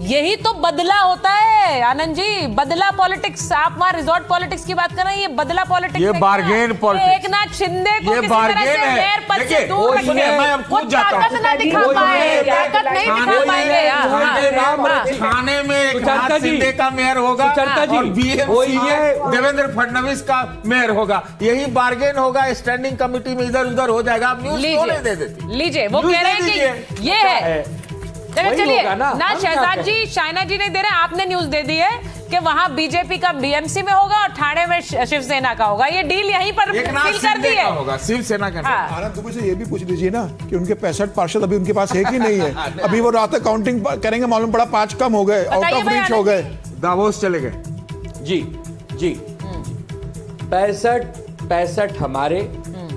यही तो बदला होता है आनंद जी, बदला पॉलिटिक्स। आप वहां रिजॉर्ट पॉलिटिक्स की बात कर रहे हैं, ये बदला पॉलिटिक्स, ये बार्गेन पॉलिटिक्स। एकनाथ शिंदे को किसी तरह से मेयर पद से दूर मैं रखिए, वो ताकत ना दिखा पाए, ताकत नहीं दिखा पाएंगे। थाने में एकनाथ शिंदे का मेयर होगा और बीएमसी देवेंद्र फडणवीस का मेयर होगा। यही बार्गेन होगा, स्टैंडिंग कमेटी में इधर उधर हो जाएगा। आप न्यूज़ क्यों नहीं दे देती? लीजिए, वो कह रहे हैं कि ये है। चलिए ना शहजाद जी, शाइना जी नहीं दे रहे, आपने न्यूज दे दी है कि वहां बीजेपी का बीएमसी में होगा और ठाणे में शिवसेना का होगा। ये डील यहीं पर सील कर दी है, होगा शिवसेना का। आनंद दुबे से ये भी पूछ लीजिए ना कि उनके 65 पार्षद अभी उनके पास है कि नहीं है। अभी वो रात तक काउंटिंग करेंगे, मालूम पड़ा 5 कम हो गए, आउट ऑफ रीच हो गए, दावोस चले गए। जी 65 हमारे,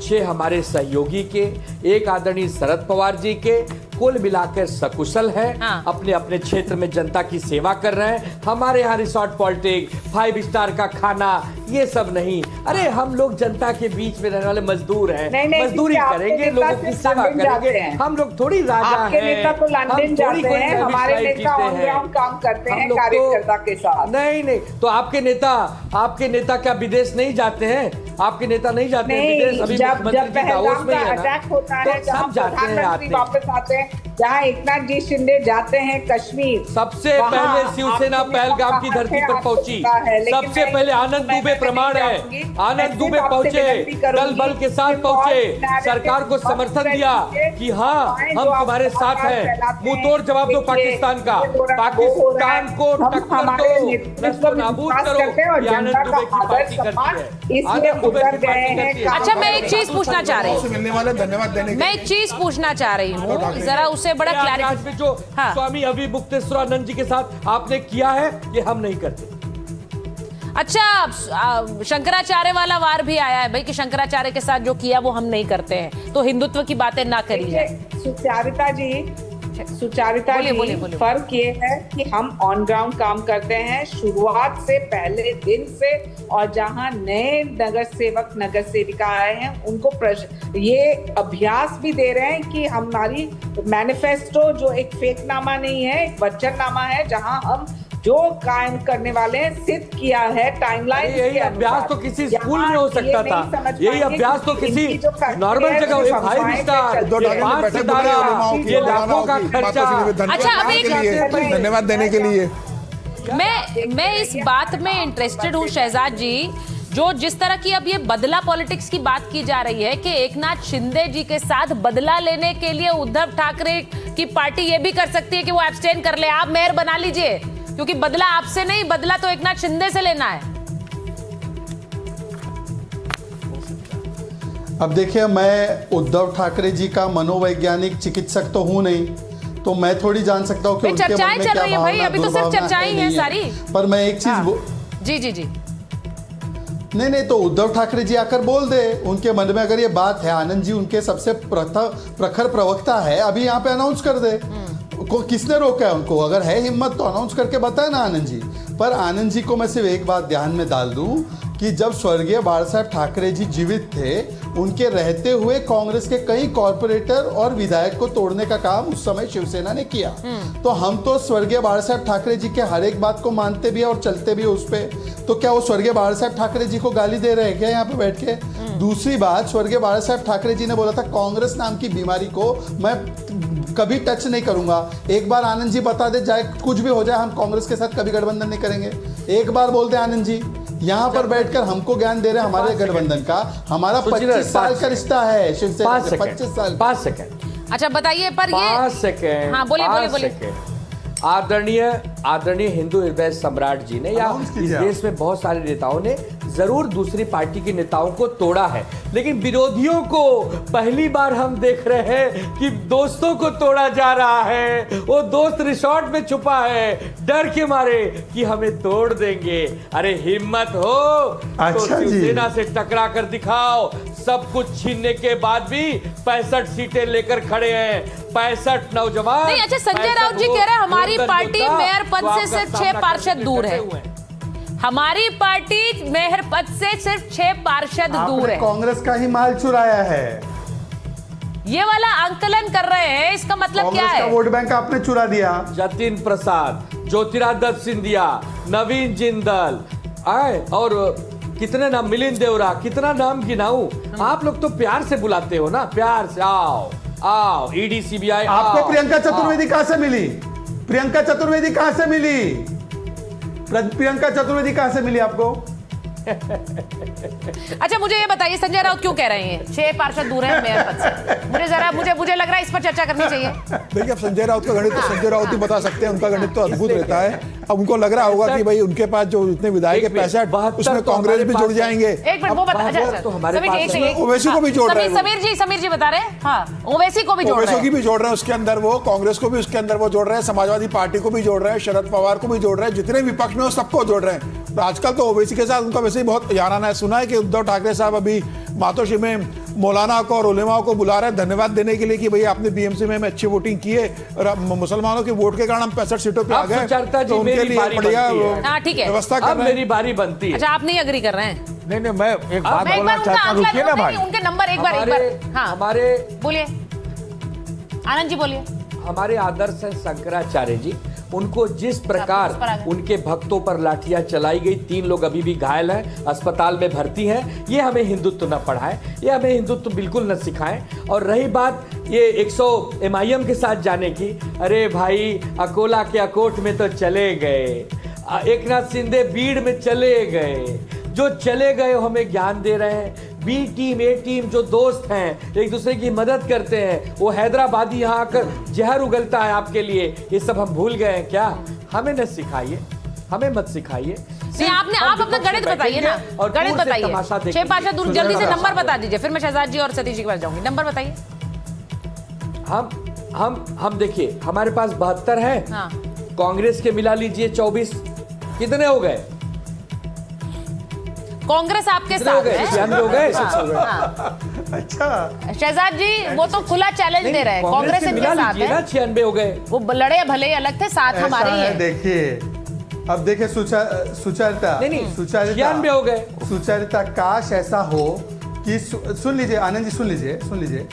6 हमारे सहयोगी के, 1 आदरणीय शरद पवार जी के, कुल मिलाकर सकुशल है। अपने अपने क्षेत्र में जनता की सेवा कर रहे हैं। हमारे यहाँ रिसोर्ट पॉलिटिक्स, 5 स्टार का खाना, ये सब नहीं। अरे हम लोग जनता के बीच में रहने वाले मजदूर हैं, मजदूरी करेंगे, लोगों की सेवा करेंगे। हम लोग थोड़ी राजा हैं, नेता तो लंदन जाते हैं, हमारे नेता ऑन ग्राउंड काम करते हैं कार्यकर्ता के साथ। नहीं, तो आपके नेता क्या विदेश नहीं जाते हैं? आपके नेता नहीं जाते हैं विदेश? अभी मुख्यमंत्री दावोस में है ना, अटैक होता है, तो सब जाते हैं, वापस आते हैं। जहाँ एकनाथ जी शिंदे जाते हैं कश्मीर, सबसे पहले शिवसेना पहलगाम की धरती पर पहुंची। सबसे पहले आनंद दुबे प्रमाण है, आनंद दुबे पहुंचे, दल बल के साथ पहुंचे, सरकार को समर्थन दिया कि हाँ हम तुम्हारे साथ हैं, मुंह तोड़ जवाब दो पाकिस्तान का, पाकिस्तान को टक्कर दो, नस्तनाबूद करो। आनंद दुबे की पार्टी करती है, आनंद दुबे की पार्टी करती है। अच्छा, मैं एक चीज पूछना चाह रही हूँ, मिलने वाले धन्यवाद देने, मैं एक चीज पूछना चाह रही हूँ, जरा उसे बड़ा क्लैरिटी जो स्वामी अभी मुक्तेश्वरानंद जी के साथ आपने किया है, ये हम नहीं करते। अच्छा, शंकराचार्य वाला वार भी आया है भाई कि शंकराचार्य के साथ जो किया वो हम नहीं करते हैं, तो हिंदुत्व की बातें ना करी जाए। सुचारिता जी, फर्क ये है कि हम ऑन ग्राउंड काम करते हैं शुरुआत से, पहले दिन से, और जहां नए नगर सेवक नगर सेविका आए हैं उनको ये अभ्यास भी दे रहे हैं कि हमारी मैनिफेस्टो जो एक फेक नामा नहीं है, एक वचननामा है, जहां हम जो कायम करने वाले हैं सिद्ध किया है टाइमलाइन। यही अभ्यास तो किसी स्कूल में हो सकता था, यही अभ्यास तो किसी नॉर्मल जगह, 5 स्टार, 5 सितारा, ये लाखों का खर्चा। अच्छा, अभी धन्यवाद देने के लिए मैं इस बात में इंटरेस्टेड हूँ शहजाद जी, जो जिस तरह की अब ये बदला पॉलिटिक्स की बात की जा रही है कि एकनाथ शिंदे जी के साथ बदला लेने के लिए उद्धव ठाकरे की पार्टी ये भी कर सकती है कि वो एब्सटेन कर ले, आप मेयर बना लीजिए, क्योंकि बदला आपसे नहीं, बदला तो एकनाथ शिंदे से लेना है। अब देखिए, मैं उद्धव ठाकरे जी का मनोवैज्ञानिक चिकित्सक तो हूं नहीं, तो मैं थोड़ी जान सकता हूं कि उनके मन में क्या भावना, अभी तो सिर्फ चर्चाएं हैं सारी। पर मैं एक चीज जी नहीं, तो उद्धव ठाकरे जी आकर बोल दे उनके मन में अगर ये बात है। आनंद जी उनके सबसे प्रखर प्रवक्ता है, अभी यहाँ पे अनाउंस कर दे। को किसने रोका है उनको? अगर है हिम्मत तो अनाउंस करके बताए ना आनंद जी। पर आनंद जी को मैं सिर्फ एक बात ध्यान में डाल दूं कि जब स्वर्गीय बाला साहब ठाकरे जी जीवित थे, उनके रहते हुए कांग्रेस के कई कॉर्पोरेटर और विधायक को तोड़ने का काम उस समय शिवसेना ने किया। तो हम तो स्वर्गीय बाला साहब ठाकरे जी के हर एक बात को मानते भी है और चलते भी है उस पर। तो क्या वो स्वर्गीय बाला साहब ठाकरे जी को गाली दे रहे हैं क्या यहाँ पे बैठ के? दूसरी बात, स्वर्गीय बाला साहब ठाकरे जी ने बोला था कांग्रेस नाम की बीमारी को मैं कभी टच नहीं करूंगा। एक बार आनंद जी बता दे, चाहे कुछ भी हो जाए, हम कांग्रेस के साथ कभी गठबंधन नहीं करेंगे। एक बार बोल दे आनंद जी, यहाँ पर बैठकर हमको ज्ञान दे रहे हैं हमारे गठबंधन का। हमारा 25 साल का रिश्ता है शिवसेना से, 25 साल। 5 सेकंड। अच्छा बताइए, पर ये 5 सेकंड, हाँ बोलिए। आदरणीय हिंदू हृदय सम्राट जी ने या इस देश में बहुत सारे नेताओं ने जरूर दूसरी पार्टी के नेताओं को तोड़ा है, लेकिन विरोधियों को पहली बार हम देख रहे हैं कि दोस्तों को तोड़ा जा रहा है। वो दोस्त रिसोर्ट में छुपा है डर के मारे कि हमें तोड़ देंगे। अरे हिम्मत हो तो शिवसेना से टकरा कर दिखाओ। सब कुछ छीनने के बाद भी 65 सीटें लेकर खड़े हैं, 65 नौजवान। नहीं, अच्छा, संजय राउत जी कह रहे हैं हमारी पार्टी मेयर पद से सिर्फ 6 पार्षद दूर है। हमारी पार्टी मेयर पद से सिर्फ 6 पार्षद दूर है। कांग्रेस का ही माल चुराया है, ये वाला आंकलन कर रहे हैं। इसका मतलब क्या है? वोट बैंक आपने चुरा दिया। जतिन प्रसाद, ज्योतिरादित्य सिंधिया, नवीन जिंदल आए और कितने नाम, मिलिंद देवरा, कितना नाम गिनाऊं। आप लोग तो प्यार से बुलाते हो ना, प्यार से आओ आओ ईडी सीबीआई। आपको प्रियंका चतुर्वेदी कहां से मिली? प्रियंका चतुर्वेदी कहां से मिली? प्रियंका चतुर्वेदी कहां से मिली आपको? अच्छा, मुझे ये बताइए संजय राउत क्यों कह रहे हैं 6 पार्षद दूर हैं मेयर पद से? मुझे लग रहा है इस पर चर्चा करनी चाहिए। देखिए, अब संजय राउत का गणित तो संजय राउत ही बता सकते हैं, उनका गणित तो अद्भुत रहता है। अब उनको लग रहा होगा कि भाई उनके पास जो इतने विधायक के पैसे उसमें कांग्रेस भी जुड़ जाएंगे। एक मिनट, वो बता, ओवैसी को भी जोड़ रहे हैं। समीर जी बता रहे हैं, हाँ, ओवैसी को भी जोड़ रहे हैं, ओवैसी की भी जोड़ रहे हैं उसके अंदर, वो कांग्रेस को भी उसके अंदर वो जोड़ रहे हैं, समाजवादी पार्टी को भी जोड़ रहे हैं, शरद पवार को भी जोड़ रहे हैं, जितने विपक्ष में वो सबको जोड़ रहे हैं। तो आजकल तो ओवैसी के साथ उनका वैसे ही बहुत याराना है। सुना है कि उद्धव ठाकरे साहब अभी मातोश्री में मौलाना को और उलेमा को बुला रहे हैं धन्यवाद देने के लिए कि भैया आपने बीएमसी में अच्छी वोटिंग की है और मुसलमानों के वोट के कारण हम 65 सीटों पे आ गए, तो उनके लिए बढ़िया व्यवस्था कर रहे हैं। मेरी बारी बनती है। अच्छा, आप नहीं एग्री कर रहे हैं? नहीं, मैं एक बात बोलना चाहता हूं, रुकिए ना भाई। उनके नंबर एक बार हाँ, हमारे बोलिए आनंद जी, बोलिए। हमारे आदर्श हैं शंकराचार्य जी, उनको जिस प्रकार उनके भक्तों पर लाठियां चलाई गई, 3 लोग अभी भी घायल हैं, अस्पताल में भर्ती हैं। ये हमें हिंदुत्व न पढ़ाए, ये हमें हिंदुत्व बिल्कुल न सिखाएं। और रही बात ये 100 MIM के साथ जाने की, अरे भाई अकोला के अकोट में तो चले गए, एकनाथ शिंदे बीड़ में चले गए, जो चले गए हमें ज्ञान दे रहे हैं। बी टीम ए टीम जो दोस्त हैं, एक दूसरे की मदद करते हैं, वो हैदराबादी यहाँ आकर जहर उगलता है आपके लिए, ये सब हम भूल गए हैं क्या? हमें न सिखाइए, हमें मत सिखाइए। आप अपना गणित बताइए ना, और गणित बताइए। 6 पार्षद दूर, जल्दी से नंबर बता दीजिए, फिर मैं शहजाद जी और सतीश जी के पास जाऊंगी। नंबर बताइए। हम देखिए, हमारे पास 72 है, कांग्रेस के मिला लीजिए 24, कितने हो गए? कांग्रेस आपके साथ है, 96 हो गए। अच्छा शहजाद जी, वो तो खुला चैलेंज दे रहे हैं, कांग्रेस इनके साथ है। 96 हो गए, वो लड़े भले अलग थे, साथ हमारे ही है। देखिए, अब देखिए सुचरिता, नहीं 96 हो गए। सुचरिता, काश ऐसा हो कि सुन लीजिए आनंद जी, सुन लीजिए,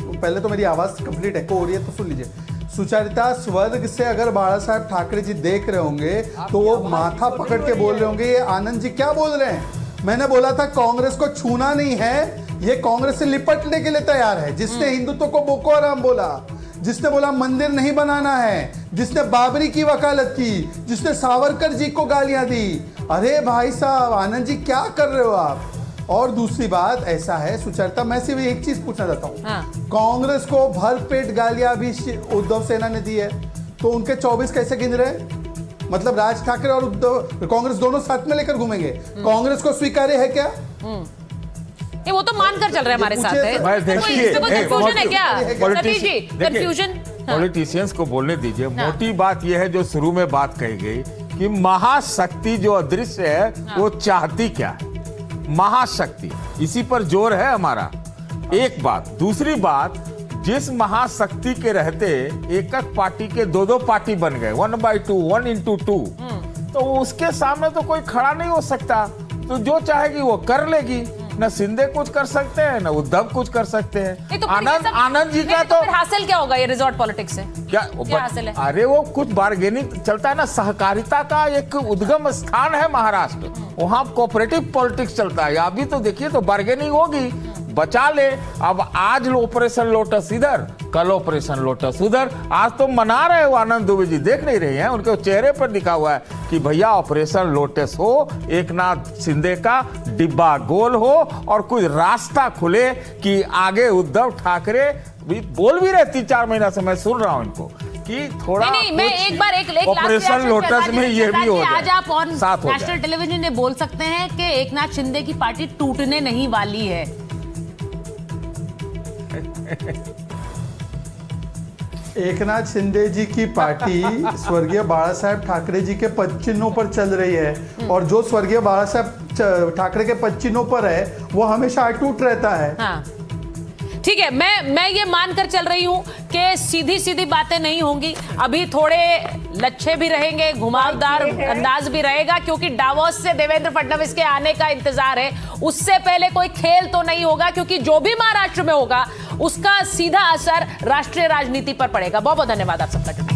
पहले तो मेरी आवाज कंप्लीट एको हो रही है, तो सुन लीजिए। सुचरिता, स्वर्ग से अगर बाला साहब ठाकरे जी देख रहे होंगे तो वो माथा पकड़ के बोल रहे होंगे, ये आनंद जी क्या बोल रहे हैं? मैंने बोला था कांग्रेस को छूना नहीं है, ये कांग्रेस से लिपटने के लिए तैयार है। जिसने हिंदुत्व को बोको हराम बोला, जिसने बोला मंदिर नहीं बनाना है, जिसने बाबरी की वकालत की, जिसने सावरकर जी को गालियां दी। अरे भाई साहब, आनंद जी क्या कर रहे हो आप? और दूसरी बात ऐसा है सुचरिता, मैं सिर्फ एक चीज पूछना चाहता हूँ, कांग्रेस को भरपेट गालियां भी उद्धव सेना ने दी है, तो उनके 24 कैसे गिन रहे? मतलब राज ठाकरे और उद्धव, कांग्रेस दोनों साथ में लेकर घूमेंगे। कांग्रेस को स्वीकार्य है क्या? ये वो तो मानकर चल रहे हमारे साथ है। कंफ्यूजन है क्या सतीश जी? कंफ्यूजन। पॉलिटिशियंस को बोलने दीजिए। मोटी बात यह है जो शुरू में बात कही गई कि महाशक्ति जो अदृश्य है वो चाहती क्या है? महाशक्ति, इसी पर जोर है हमारा। एक बात। दूसरी बात, जिस महाशक्ति के रहते एक पार्टी के 2 पार्टी बन गए, 1/2, 1/2, तो उसके सामने तो कोई खड़ा नहीं हो सकता। तो जो चाहेगी वो कर लेगी। न शिंदे कुछ कर सकते हैं, न उद्धव कुछ कर सकते हैं। तो आनंद जी का तो हासिल क्या होगा ये रिजॉर्ट पॉलिटिक्स से? क्या हासिल है? अरे वो कुछ बार्गेनिंग चलता है ना, सहकारिता का एक उद्गम स्थान है महाराष्ट्र, वहाँ कोऑपरेटिव पॉलिटिक्स चलता है। अभी तो देखिए, तो बार्गेनिंग होगी, बचा ले। अब आज ऑपरेशन लोटस इधर, कल ऑपरेशन लोटस उधर। आज तो मना रहे हो आनंद दुबे जी, देख नहीं रहे हैं? उनके चेहरे पर लिखा हुआ है कि भैया ऑपरेशन लोटस हो, एकनाथ शिंदे का डिब्बा गोल हो और कुछ रास्ता खुले कि आगे उद्धव ठाकरे भी बोल भी रहे 3-4 महीना से, मैं सुन रहा हूं इनको कि थोड़ा नहीं, मैं एक बार एक ऑपरेशन लोटस में ये भी हो आज आप ऑन साथ हो नेशनल टेलीविजन में बोल सकते हैं कि एकनाथ शिंदे की पार्टी टूटने नहीं वाली है। एकनाथ शिंदे जी की पार्टी स्वर्गीय बाला साहेब ठाकरे जी के पद चिन्हों पर चल रही है और जो स्वर्गीय बाला साहेब ठाकरे के पद चिन्हों पर है वो हमेशा अटूट रहता है। हाँ। ठीक है, मैं ये मानकर चल रही हूं कि सीधी सीधी बातें नहीं होंगी, अभी थोड़े लच्छे भी रहेंगे, घुमावदार अंदाज भी रहेगा, क्योंकि डावोस से देवेंद्र फडणवीस के आने का इंतजार है। उससे पहले कोई खेल तो नहीं होगा, क्योंकि जो भी महाराष्ट्र में होगा उसका सीधा असर राष्ट्रीय राजनीति पर पड़ेगा। बहुत बहुत धन्यवाद आप सबका।